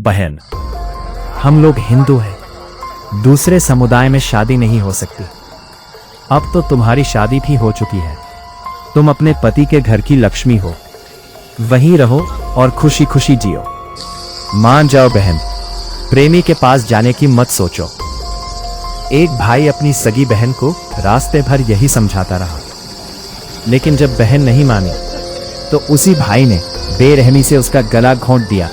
बहन, हम लोग हिंदू हैं, दूसरे समुदाय में शादी नहीं हो सकती। अब तो तुम्हारी शादी भी हो चुकी है। तुम अपने पति के घर की लक्ष्मी हो, वहीं रहो और खुशी खुशी जियो। मान जाओ बहन, प्रेमी के पास जाने की मत सोचो। एक भाई अपनी सगी बहन को रास्ते भर यही समझाता रहा, लेकिन जब बहन नहीं मानी तो उसी भाई ने बेरहमी से उसका गला घोंट दिया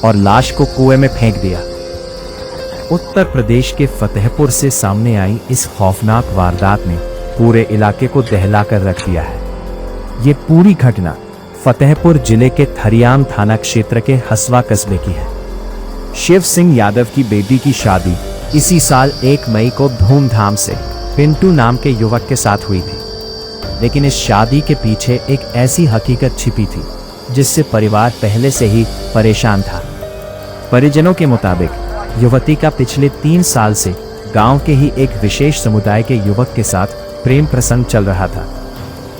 और लाश को कुएं में फेंक दिया। उत्तर प्रदेश के फतेहपुर से सामने आई इस खौफनाक वारदात ने पूरे इलाके को दहलाकर रख दिया है। ये पूरी घटना फतेहपुर जिले के थरियाम थाना क्षेत्र के हसवा कस्बे की है। शिव सिंह यादव की बेटी की शादी इसी साल 1 मई को धूमधाम से पिंटू नाम के युवक के साथ हुई थी, लेकिन इस शादी के पीछे एक ऐसी हकीकत छिपी थी जिससे परिवार पहले से ही परेशान था। परिजनों के मुताबिक युवती का पिछले 3 साल से गांव के ही एक विशेष समुदाय के युवक के साथ प्रेम प्रसंग चल रहा था।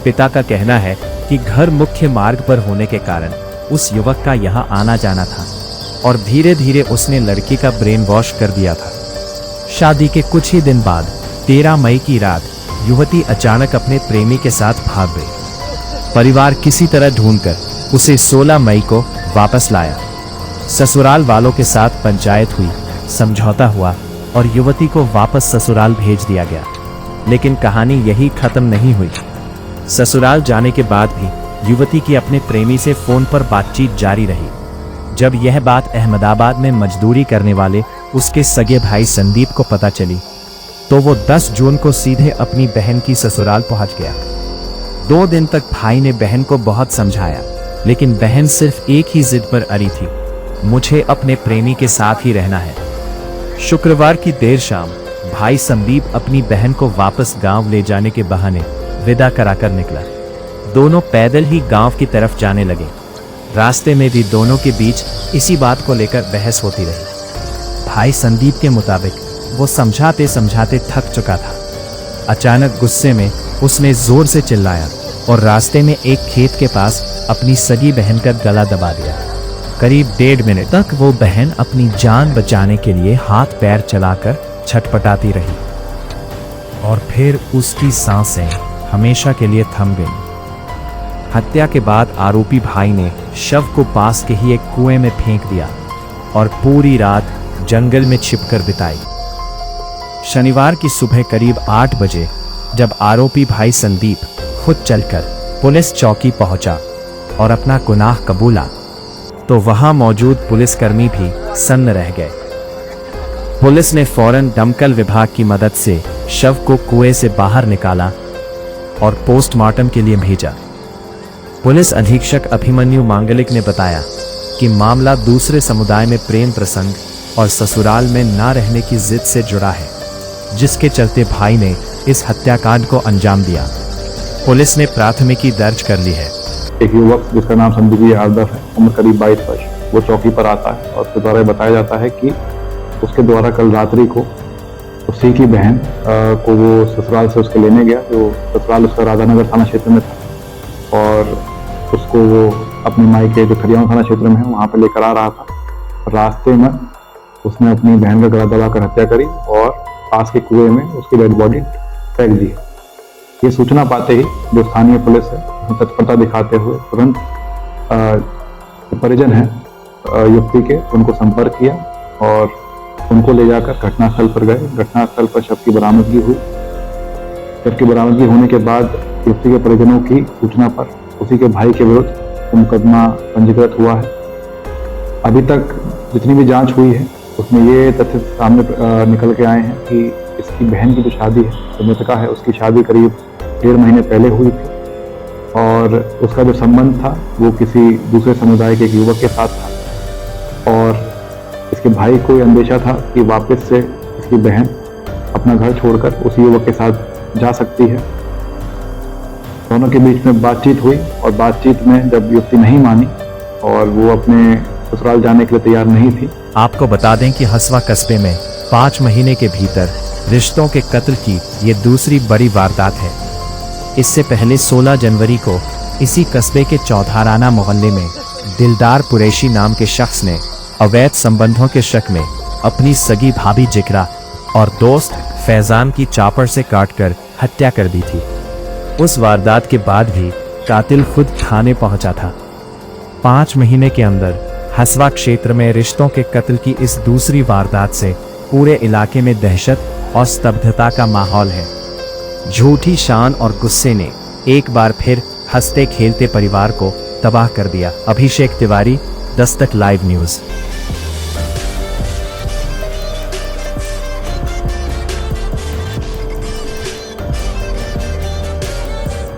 पिता का कहना है कि घर मुख्य मार्ग पर होने के कारण उस युवक का यहां आना जाना था और धीरे धीरे उसने लड़की का ब्रेन वॉश कर दिया था। शादी के कुछ ही दिन बाद 13 मई की रात युवती अचानक अपने प्रेमी के साथ भाग गई। परिवार किसी तरह ढूंढकर उसे 16 मई को वापस लाया। ससुराल वालों के साथ पंचायत हुई, समझौता हुआ और युवती को वापस ससुराल भेज दिया गया। लेकिन कहानी यही खत्म नहीं हुई। ससुराल जाने के बाद भी युवती की अपने प्रेमी से फोन पर बातचीत जारी रही। जब यह बात अहमदाबाद में मजदूरी करने वाले उसके सगे भाई संदीप को पता चली तो वो 10 जून को सीधे अपनी बहन की ससुराल पहुंच गया। 2 दिन तक भाई ने बहन को बहुत समझाया, लेकिन बहन सिर्फ एक ही जिद पर अड़ी थी, मुझे अपने प्रेमी के साथ ही रहना है। शुक्रवार की देर शाम भाई संदीप अपनी बहन को वापस गांव ले जाने के बहाने विदा कराकर निकला। दोनों पैदल ही गांव की तरफ जाने लगे। रास्ते में भी दोनों के बीच इसी बात को लेकर बहस होती रही। भाई संदीप के मुताबिक वो समझाते समझाते थक चुका था। अचानक गुस्से में उसने जोर से चिल्लाया और रास्ते में एक खेत के पास अपनी सगी बहन का गला दबा दिया। करीब 1.5 मिनट तक वो बहन अपनी जान बचाने के लिए हाथ पैर चलाकर छटपटाती रही और फिर उसकी सांसें हमेशा के लिए थम गईं। हत्या के बाद आरोपी भाई ने शव को पास के ही एक कुएं में फेंक दिया और पूरी रात जंगल में छिपकर बिताई। शनिवार की सुबह करीब 8 बजे जब आरोपी भाई संदीप खुद चलकर पुलिस चौकी पहुंचा और अपना गुनाह कबूला तो वहां मौजूद पुलिसकर्मी भी सन्न रह गए। पुलिस ने फौरन दमकल विभाग की मदद से शव को कुएं से बाहर निकाला और पोस्टमार्टम के लिए भेजा। पुलिस अधीक्षक अभिमन्यु मांगलिक ने बताया कि मामला दूसरे समुदाय में प्रेम प्रसंग और ससुराल में ना रहने की जिद से जुड़ा है, जिसके चलते भाई ने इस हत्याकांड को अंजाम दिया। पुलिस ने प्राथमिकी दर्ज कर ली है। एक युवक जिसका नाम संदीप यादव है, उम्र करीब 22 वर्ष, वो चौकी पर आता है और उसके द्वारा बताया जाता है कि उसके द्वारा कल रात्रि को उसी की बहन को वो ससुराल से उसके लेने गया, जो ससुराल उसका राधानगर थाना क्षेत्र में था, और उसको वो अपनी माई के जो थरियाम थाना क्षेत्र में है वहाँ पर लेकर आ रहा था। रास्ते में उसने अपनी बहन का गला दबाकर हत्या करी और पास के कुएं में उसकी डेड बॉडी फेंक दी। ये सूचना पाते ही जो स्थानीय पुलिस है तत्परता दिखाते हुए तुरंत परिजन है युवती के उनको संपर्क किया और उनको ले जाकर घटनास्थल पर गए। घटनास्थल पर शव की बरामदगी हुई। शव की बरामदगी होने के बाद युवती के परिजनों की सूचना पर उसी के भाई के विरुद्ध मुकदमा पंजीकृत हुआ है। अभी तक जितनी भी जांच हुई है उसमें ये तथ्य सामने निकल के आए हैं कि इसकी बहन की जो शादी है, जो मृतका है, उसकी शादी करीब 1.5 महीने पहले हुई थी और उसका जो संबंध था वो किसी दूसरे समुदाय के एक युवक के साथ था और इसके भाई को ये अंदेशा था कि वापस से इसकी बहन अपना घर छोड़कर उसी युवक के साथ जा सकती है। दोनों के बीच में बातचीत हुई और बातचीत में जब युवती नहीं मानी और वो अपने ससुराल जाने के लिए तैयार नहीं थी। आपको बता दें कि हसवा कस्बे में 5 महीने के भीतर रिश्तों के कत्ल की ये दूसरी बड़ी वारदात है। इससे पहले 16 जनवरी को इसी कस्बे के चौधाराना मोहल्ले में दिलदार कुरैशी नाम के शख्स ने अवैध संबंधों के शक में अपनी सगी भाभी जिक्रा और दोस्त फैजान की चापर से काटकर हत्या कर दी थी। उस वारदात के बाद भी कातिल खुद थाने पहुंचा था। 5 महीने के अंदर हसवा क्षेत्र में रिश्तों के कत्ल की इस दूसरी वारदात से पूरे इलाके में दहशत और स्तब्धता का माहौल है। झूठी शान और गुस्से ने एक बार फिर हंसते खेलते परिवार को तबाह कर दिया। Abhishek Tiwari, Dastak live news.